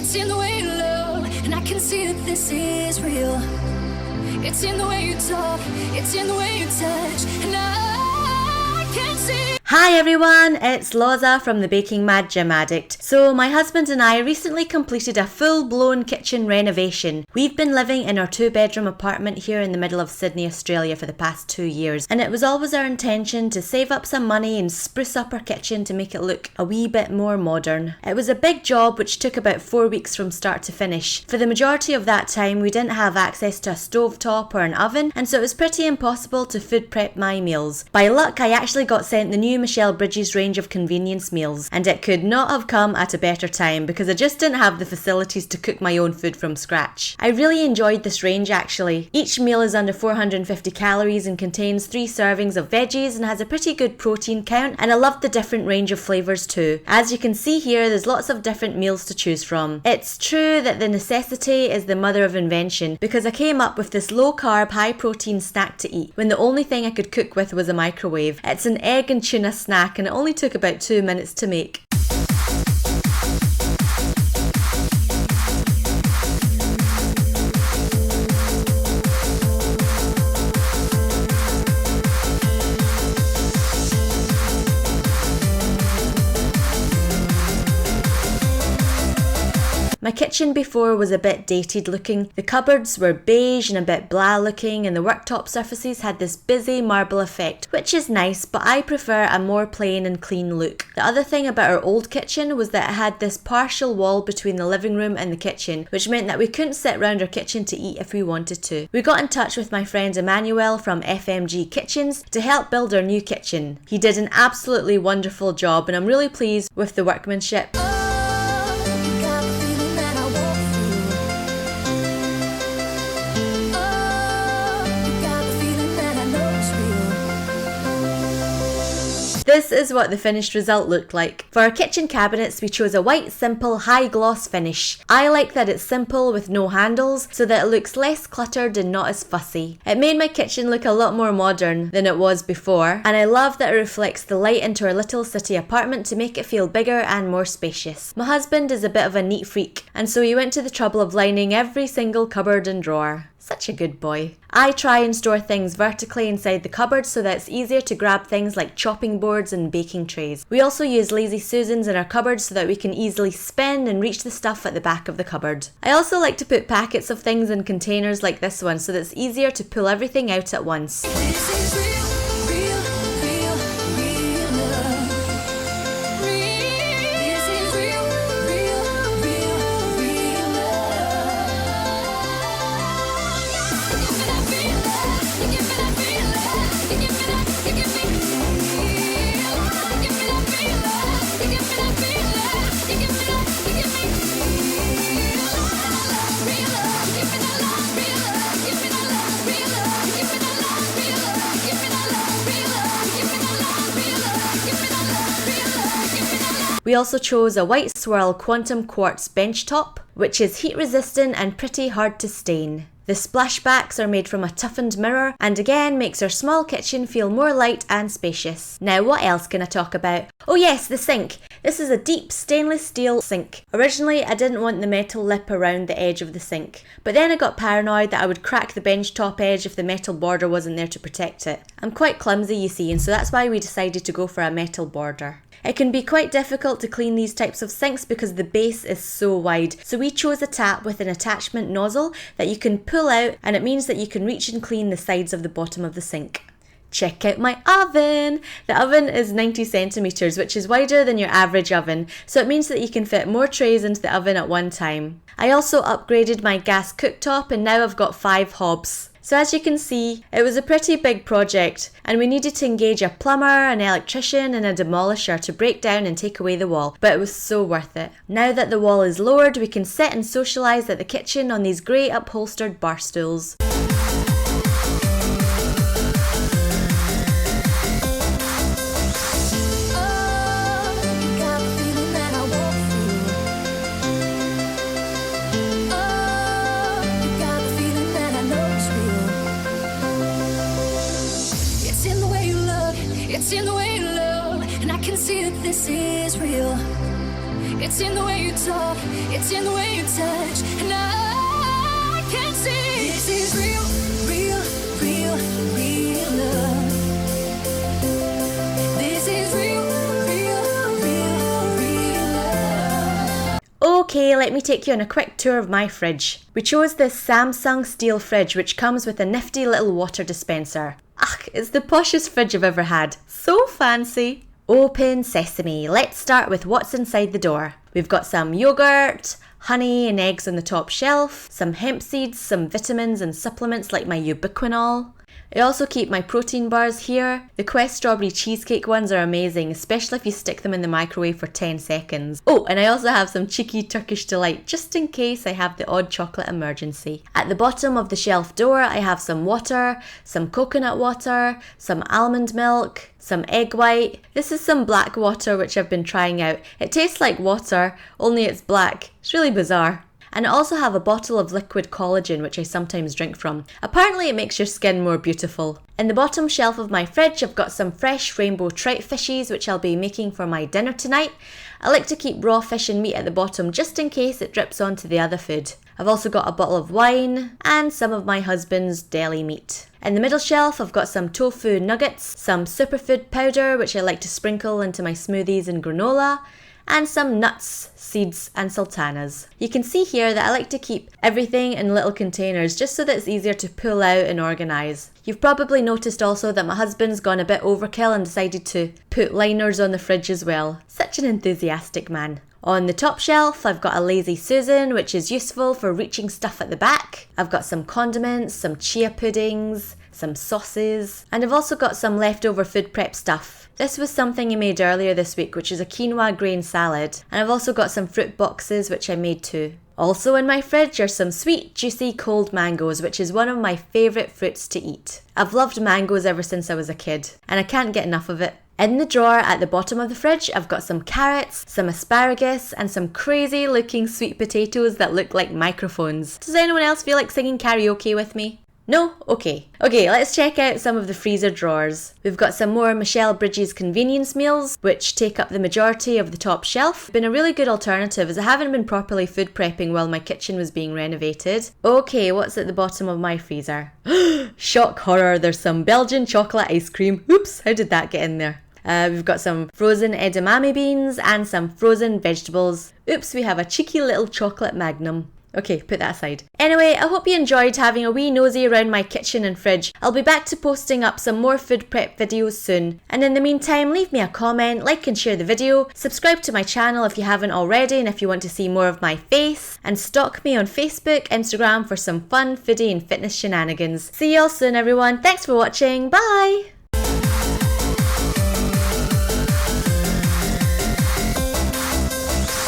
It's in the way you look, and I can see that this is real. It's in the way you talk, it's in the way you touch, and I can see. Hi everyone, it's Loza from the Baking Mad Gym Addict. So my husband and I recently completed a full-blown kitchen renovation. We've been living in our 2-bedroom apartment here in the middle of Sydney, Australia for the past 2 years, and it was always our intention to save up some money and spruce up our kitchen to make it look a wee bit more modern. It was a big job which took about 4 weeks from start to finish. For the majority of that time we didn't have access to a stovetop or an oven, and so it was pretty impossible to food prep my meals. By luck I actually got sent the new Michelle Bridges range of convenience meals, and it could not have come at a better time because I just didn't have the facilities to cook my own food from scratch. I really enjoyed this range actually. Each meal is under 450 calories and contains 3 servings of veggies and has a pretty good protein count, and I loved the different range of flavours too. As you can see here, there's lots of different meals to choose from. It's true that the necessity is the mother of invention, because I came up with this low carb, high protein snack to eat when the only thing I could cook with was a microwave. It's an egg and tuna snack and it only took about 2 minutes to make. My kitchen before was a bit dated looking. The cupboards were beige and a bit blah looking, and the worktop surfaces had this busy marble effect, which is nice, but I prefer a more plain and clean look. The other thing about our old kitchen was that it had this partial wall between the living room and the kitchen, which meant that we couldn't sit round our kitchen to eat if we wanted to. We got in touch with my friend Emmanuel from FMG Kitchens to help build our new kitchen. He did an absolutely wonderful job and I'm really pleased with the workmanship. This is what the finished result looked like. For our kitchen cabinets we chose a white simple high gloss finish. I like that it's simple with no handles so that it looks less cluttered and not as fussy. It made my kitchen look a lot more modern than it was before, and I love that it reflects the light into our little city apartment to make it feel bigger and more spacious. My husband is a bit of a neat freak, and so he went to the trouble of lining every single cupboard and drawer. Such a good boy. I try and store things vertically inside the cupboard so that it's easier to grab things like chopping boards and baking trays. We also use Lazy Susans in our cupboard so that we can easily spin and reach the stuff at the back of the cupboard. I also like to put packets of things in containers like this one so that it's easier to pull everything out at once. We also chose a white swirl quantum quartz bench top, which is heat resistant and pretty hard to stain. The splashbacks are made from a toughened mirror and again makes our small kitchen feel more light and spacious. Now what else can I talk about? Oh yes, the sink. This is a deep stainless steel sink. Originally I didn't want the metal lip around the edge of the sink, but then I got paranoid that I would crack the bench top edge if the metal border wasn't there to protect it. I'm quite clumsy you see, and so that's why we decided to go for a metal border. It can be quite difficult to clean these types of sinks because the base is so wide, so we chose a tap with an attachment nozzle that you can pull out, and it means that you can reach and clean the sides of the bottom of the sink. Check out my oven! The oven is 90 centimeters, which is wider than your average oven, so it means that you can fit more trays into the oven at one time. I also upgraded my gas cooktop and now I've got 5 hobs. So as you can see, it was a pretty big project and we needed to engage a plumber, an electrician and a demolisher to break down and take away the wall, but it was so worth it. Now that the wall is lowered, we can sit and socialise at the kitchen on these grey upholstered bar stools. It's in the way you look, and I can see that this is real. It's in the way you talk, it's in the way you touch, and I can see this is real, real, real, real love. This is real, real, real, real love. Okay, let me take you on a quick tour of my fridge. We chose this Samsung steel fridge which comes with a nifty little water dispenser. Ugh, it's the poshest fridge I've ever had. So fancy. Open sesame. Let's start with what's inside the door. We've got some yogurt, honey and eggs on the top shelf, some hemp seeds, some vitamins and supplements like my ubiquinol. I also keep my protein bars here. The Quest strawberry cheesecake ones are amazing, especially if you stick them in the microwave for 10 seconds. Oh, and I also have some cheeky Turkish delight just in case I have the odd chocolate emergency. At the bottom of the shelf door, I have some water, some coconut water, some almond milk, some egg white. This is some black water which I've been trying out. It tastes like water, only it's black. It's really bizarre. And I also have a bottle of liquid collagen which I sometimes drink from. Apparently it makes your skin more beautiful. In the bottom shelf of my fridge I've got some fresh rainbow trout fishies which I'll be making for my dinner tonight. I like to keep raw fish and meat at the bottom just in case it drips onto the other food. I've also got a bottle of wine and some of my husband's deli meat. In the middle shelf I've got some tofu nuggets, some superfood powder which I like to sprinkle into my smoothies and granola, and some nuts, seeds and sultanas. You can see here that I like to keep everything in little containers just so that it's easier to pull out and organise. You've probably noticed also that my husband's gone a bit overkill and decided to put liners on the fridge as well. Such an enthusiastic man. On the top shelf, I've got a Lazy Susan, which is useful for reaching stuff at the back. I've got some condiments, some chia puddings, some sauces, and I've also got some leftover food prep stuff. This was something I made earlier this week, which is a quinoa grain salad, and I've also got some fruit boxes which I made too. Also in my fridge are some sweet, juicy, cold mangoes, which is one of my favourite fruits to eat. I've loved mangoes ever since I was a kid, and I can't get enough of it. In the drawer at the bottom of the fridge, I've got some carrots, some asparagus, and some crazy looking sweet potatoes that look like microphones. Does anyone else feel like singing karaoke with me? No? Okay, let's check out some of the freezer drawers. We've got some more Michelle Bridges convenience meals, which take up the majority of the top shelf. Been a really good alternative as I haven't been properly food prepping while my kitchen was being renovated. Okay, what's at the bottom of my freezer? Shock horror, there's some Belgian chocolate ice cream. Oops, how did that get in there? We've got some frozen edamame beans and some frozen vegetables. Oops, we have a cheeky little chocolate magnum. Okay, put that aside. Anyway, I hope you enjoyed having a wee nosy around my kitchen and fridge. I'll be back to posting up some more food prep videos soon. And in the meantime, leave me a comment, like and share the video, subscribe to my channel if you haven't already and if you want to see more of my face, and stalk me on Facebook, Instagram for some fun foodie and fitness shenanigans. See y'all soon everyone, thanks for watching, bye!